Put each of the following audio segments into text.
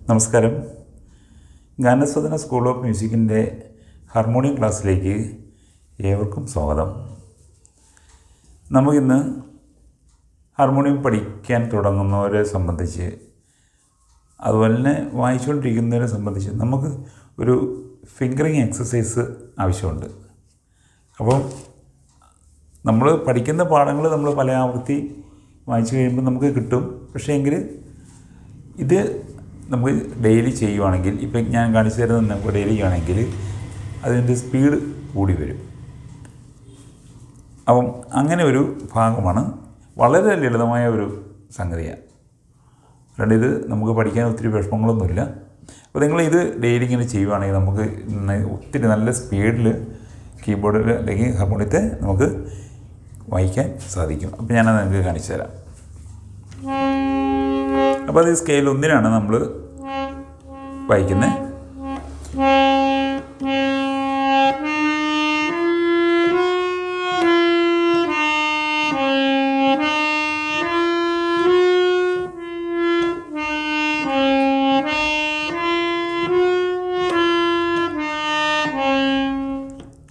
നമസ്കാരം. ഗാനസ്വദന school of മ്യൂസിക്കിൻ്റെ harmonium ക്ലാസ്സിലേക്ക് ഏവർക്കും സ്വാഗതം. നമുക്കിന്ന് ഹാർമോണിയം പഠിക്കാൻ തുടങ്ങുന്നവരെ സംബന്ധിച്ച്, അതുപോലെ തന്നെ വായിച്ചുകൊണ്ടിരിക്കുന്നവരെ സംബന്ധിച്ച് നമുക്ക് ഒരു ഫിംഗറിങ് എക്സസൈസ് ആവശ്യമുണ്ട്. അപ്പം നമ്മൾ പഠിക്കുന്ന പാഠങ്ങൾ നമ്മൾ പല ആവൃത്തി വായിച്ചു കഴിയുമ്പോൾ നമുക്ക് കിട്ടും. പക്ഷേ എങ്കിൽ ഇത് നമുക്ക് ഡെയിലി ചെയ്യുവാണെങ്കിൽ, ഇപ്പം ഞാൻ കാണിച്ചു തരുന്നത് നമുക്ക് ഡെയിലി ചെയ്യുകയാണെങ്കിൽ അതിൻ്റെ സ്പീഡ് കൂടി വരും. അപ്പം അങ്ങനെ ഒരു ഭാഗമാണ്. വളരെ ലളിതമായ ഒരു സംഗതിയാണ്. അതുകൊണ്ട് ഇത് നമുക്ക് പഠിക്കാൻ ഒത്തിരി വിഷമങ്ങളൊന്നുമില്ല. അപ്പോൾ നിങ്ങളിത് ഡെയിലി ഇങ്ങനെ ചെയ്യുവാണെങ്കിൽ നമുക്ക് ഒത്തിരി നല്ല സ്പീഡിൽ കീബോർഡിൽ അല്ലെങ്കിൽ ഹാർമോണിയത്തെ നമുക്ക് വായിക്കാൻ സാധിക്കും. അപ്പോൾ ഞാനത് നിങ്ങൾക്ക് കാണിച്ചു തരാം. അപ്പോൾ അത് സ്കെയിൽ 1 നമ്മൾ വായിക്കുന്നത്.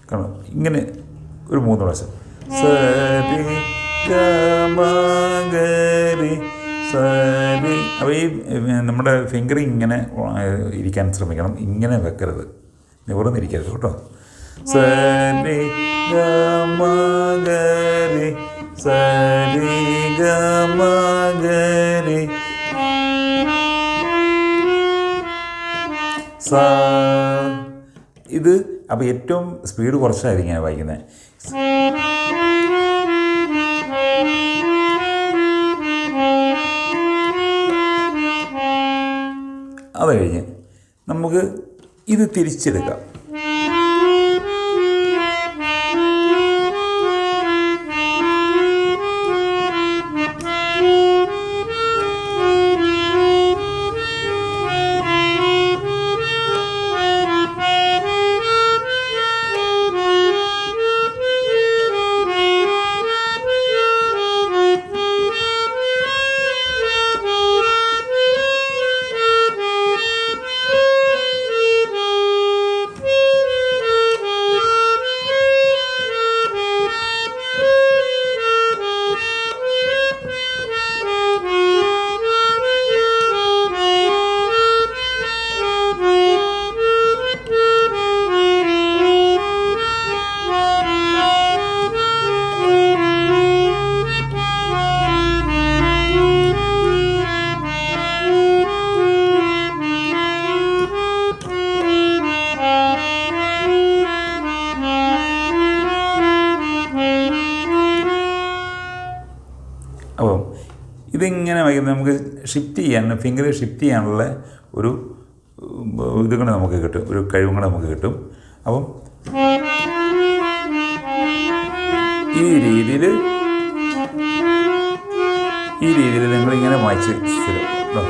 കാരണം ഇങ്ങനെ ഒരു 3 പ്രാവശ്യം സരി ഗമഗരി സരി. അപ്പോൾ ഈ നമ്മുടെ ഫിംഗർ ഇങ്ങനെ ഇരിക്കാൻ ശ്രമിക്കണം. ഇങ്ങനെ വെക്കരുത്, നിവർന്നിരിക്കരുത് കേട്ടോ. സരി ഗമഗരി സരി ഗമഗരി സ. ഇത് അപ്പോൾ ഏറ്റവും സ്പീഡ് കുറച്ചായിരിക്കും ഞാൻ വായിക്കുന്നത്. അത് കഴിഞ്ഞ് നമുക്ക് ഇത് തിരിച്ചെടുക്കാം. അപ്പം ഇതിങ്ങനെ വയ്ക്കുന്നത് നമുക്ക് ഷിഫ്റ്റ് ചെയ്യാൻ, ഫിംഗർ ഷിഫ്റ്റ് ചെയ്യാനുള്ള ഒരു ഇതും കൂടെ നമുക്ക് കിട്ടും, ഒരു കഴിവും കൂടെ നമുക്ക് കിട്ടും. അപ്പം ഈ രീതിയിൽ നിങ്ങളിങ്ങനെ വായിച്ച് സ്ഥിരം കേട്ടോ.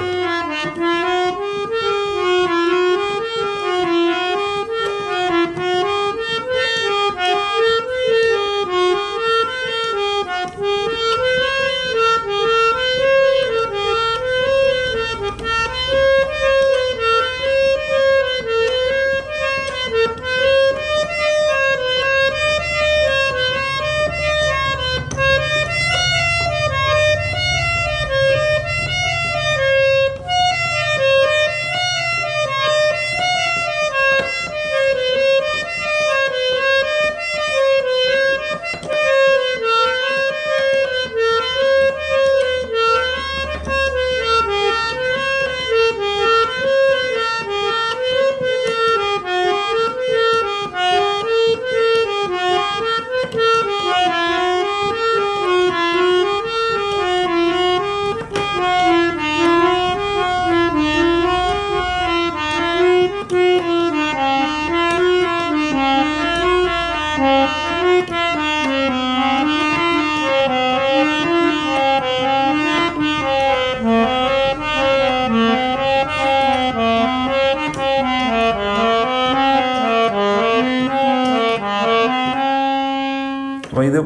അപ്പോൾ ഇത്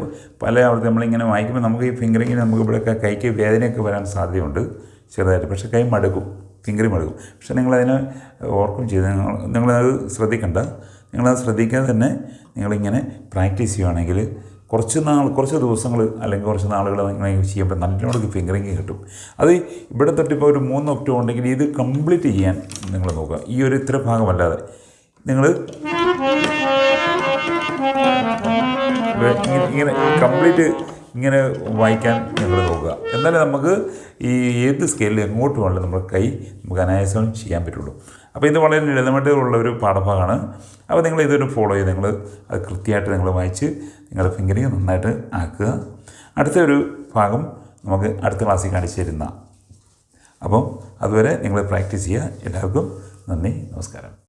പല ആവർത്തി നമ്മളിങ്ങനെ വായിക്കുമ്പോൾ നമുക്ക് ഈ ഫിംഗറിങ്ങിന് നമുക്ക് ഇവിടെയൊക്കെ കൈക്ക് വേദനയൊക്കെ വരാൻ സാധ്യതയുണ്ട് ചെറുതായിട്ട്. പക്ഷേ കൈ മടുക്കും. ഫിംഗറിങ് എടുക്കും. പക്ഷേ നിങ്ങളതിനെ ഓവർകം ചെയ്ത് നിങ്ങളത് ശ്രദ്ധിക്കണ്ട. നിങ്ങളത് ശ്രദ്ധിക്കാതെ തന്നെ നിങ്ങളിങ്ങനെ പ്രാക്ടീസ് ചെയ്യുകയാണെങ്കിൽ കുറച്ച് ദിവസങ്ങൾ അല്ലെങ്കിൽ കുറച്ച് നാളുകൾ നിങ്ങൾ ചെയ്യുമ്പോൾ നല്ലോണം ഫിംഗറിങ് കിട്ടും. അത് ഇവിടെ തൊട്ടിപ്പോൾ ഒരു 3 ഒക്ടേവ് ഉണ്ടെങ്കിൽ ഇത് കംപ്ലീറ്റ് ചെയ്യാൻ നിങ്ങൾ നോക്കുക. ഈ ഒരു ഇത്ര ഭാഗമല്ലാതെ നിങ്ങൾ ഇങ്ങനെ കംപ്ലീറ്റ് ഇങ്ങനെ വായിക്കാൻ നിങ്ങൾ നോക്കുക. എന്നാലേ നമുക്ക് ഈ ഏത് സ്കെയിലിൽ എങ്ങോട്ട് വേണമെങ്കിലും നമ്മുടെ കൈ നമുക്ക് അനായാസം ചെയ്യാൻ പറ്റുള്ളൂ. അപ്പോൾ ഇത് വളരെ ലളിതമായിട്ടുള്ള ഒരു പാഠഭാഗമാണ്. അപ്പോൾ നിങ്ങൾ ഇതൊരു ഫോളോ ചെയ്ത് നിങ്ങൾ അത് കൃത്യമായിട്ട് നിങ്ങൾ വായിച്ച് നിങ്ങളുടെ ഫിംഗറിങ് നന്നായിട്ട് ആക്കുക. അടുത്ത ഒരു ഭാഗം നമുക്ക് അടുത്ത ക്ലാസ്സിൽ കാണിച്ചു തരുന്ന. അപ്പം അതുവരെ നിങ്ങൾ പ്രാക്ടീസ് ചെയ്യുക. എല്ലാവർക്കും നന്ദി, നമസ്കാരം.